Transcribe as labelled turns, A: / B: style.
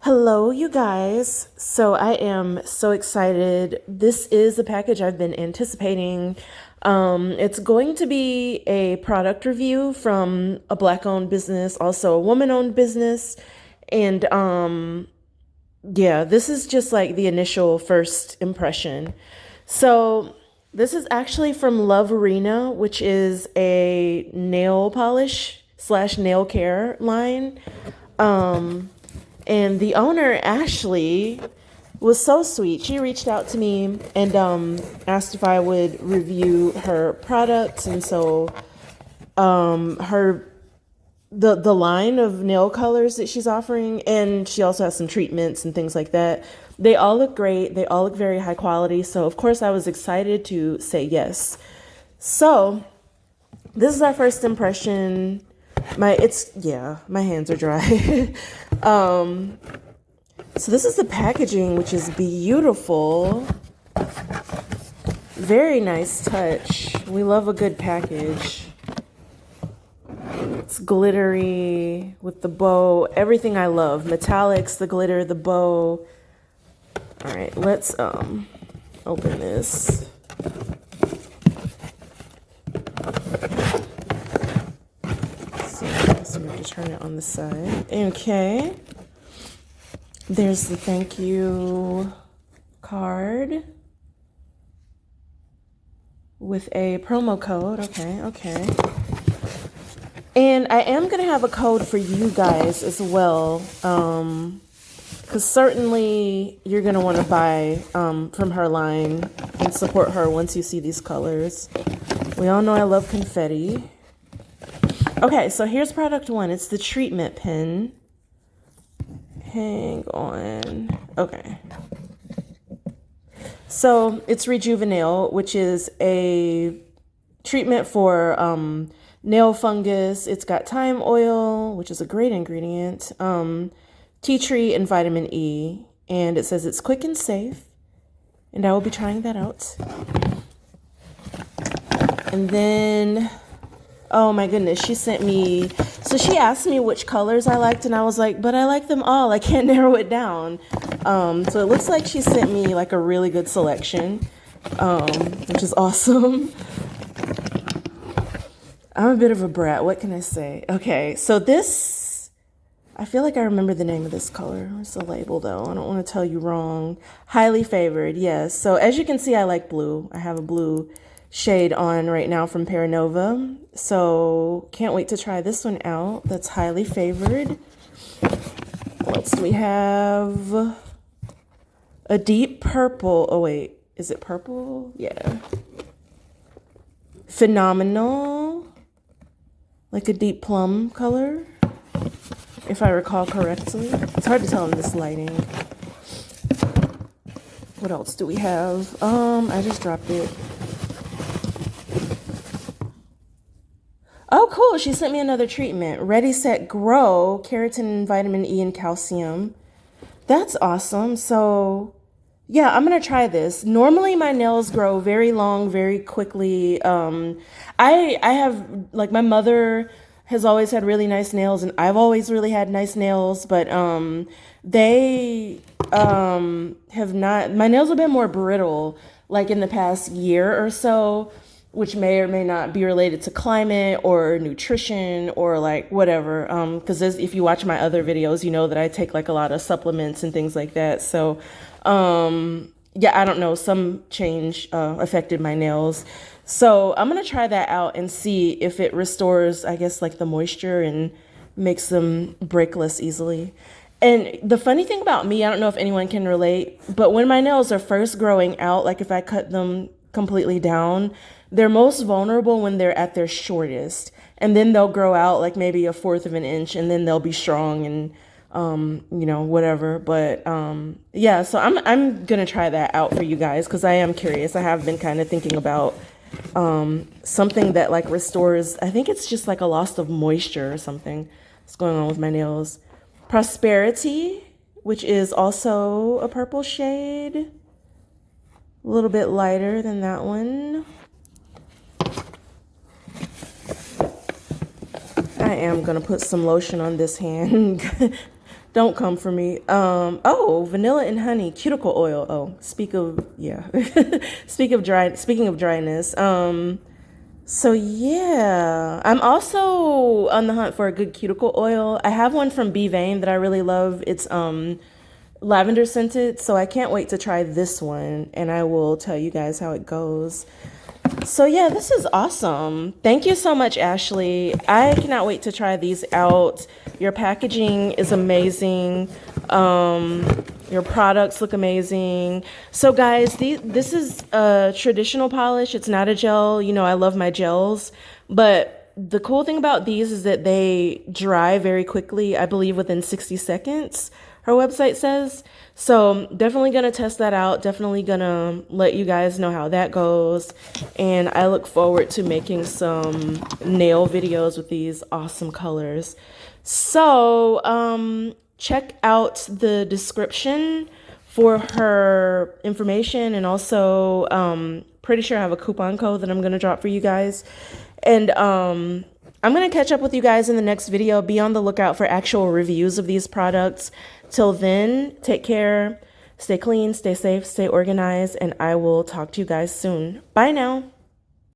A: Hello, you guys. So I am so excited. This is a package I've been anticipating. It's going to be a product review from a Black-owned business, also a woman-owned business. And yeah, this is just like the initial first impression. So this is actually from Rina, which is a nail polish slash nail care line. And the owner, Ashley, was so sweet. She reached out to me and asked if I would review her products. And so her the line of nail colors that she's offering, and she also has some treatments and things like that. They all look great. They all look very high quality. So of course I was excited to say yes. So this is our first impression. My hands are dry. So this is the packaging, which is beautiful. Very nice touch. We love a good package. It's glittery with the bow. Everything I love. Metallics, the glitter, the bow. All right, let's open this. So we have to turn it on the side. Okay. There's the thank you card with a promo code. Okay. And I am going to have a code for you guys as well. Because certainly you're going to want to buy from her line and support her once you see these colors. We all know I love confetti. Okay, so here's product one. It's the treatment pen. Hang on. Okay. So it's Rejuvenail, which is a treatment for nail fungus. It's got thyme oil, which is a great ingredient, tea tree, and vitamin E. And it says it's quick and safe. And I will be trying that out. And then, oh my goodness, she sent me, so she asked me which colors I liked, and I was like, but I like them all. I can't narrow it down. So it looks like she sent me like a really good selection, which is awesome. I'm a bit of a brat. What can I say? Okay, so this, I feel like I remember the name of this color. Where's the label though? I don't want to tell you wrong. Highly favored, yes. So as you can see, I like blue. I have a blue shade on right now from Paranova. So can't wait to try this one out. That's highly favored. What else do we have? A deep purple. Oh wait, is it purple? Yeah. Phenomenal. Like a deep plum color, if I recall correctly. It's hard to tell in this lighting. What else do we have? I just dropped it. Oh, cool. She sent me another treatment. Ready, Set, Grow, keratin, vitamin E, and calcium. That's awesome. So, yeah, I'm going to try this. Normally, my nails grow very long, very quickly. I have, like, my mother has always had really nice nails, and I've always really had nice nails, but they have not, my nails have been more brittle, like, in the past year or so, which may or may not be related to climate or nutrition or like whatever. Because if you watch my other videos, you know that I take like a lot of supplements and things like that. So, yeah, I don't know. Some change affected my nails. So I'm going to try that out and see if it restores, I guess, like the moisture and makes them break less easily. And the funny thing about me, I don't know if anyone can relate, but when my nails are first growing out, like if I cut them completely down, they're most vulnerable when they're at their shortest, and then they'll grow out like maybe a fourth of an inch, and then they'll be strong and you know, whatever. But yeah, so I'm gonna try that out for you guys because I am curious. I have been kind of thinking about something that like restores. I think it's just like a loss of moisture or something that's going on with my nails. Prosperity, which is also a purple shade, a little bit lighter than that one. I am going to put some lotion on this hand Don't come for me. Oh, vanilla and honey, cuticle oil. Oh, speaking of dryness. So yeah, I'm also on the hunt for a good cuticle oil. I have one from Be Vain that I really love. It's lavender scented, so I can't wait to try this one, and I will tell you guys how it goes. So yeah, this is awesome. Thank you so much, Ashley. I cannot wait to try these out. Your packaging is amazing. Your products look amazing. So guys, this is a traditional polish. It's not a gel. You know, I love my gels, but the cool thing about these is that they dry very quickly. I believe within 60 seconds, her website says. So definitely gonna test that out. Definitely gonna let you guys know how that goes. And I look forward to making some nail videos with these awesome colors. So check out the description for her information, and also pretty sure I have a coupon code that I'm gonna drop for you guys. And I'm gonna catch up with you guys in the next video. Be on the lookout for actual reviews of these products. Till then, take care, stay clean, stay safe, stay organized, and I will talk to you guys soon. Bye now.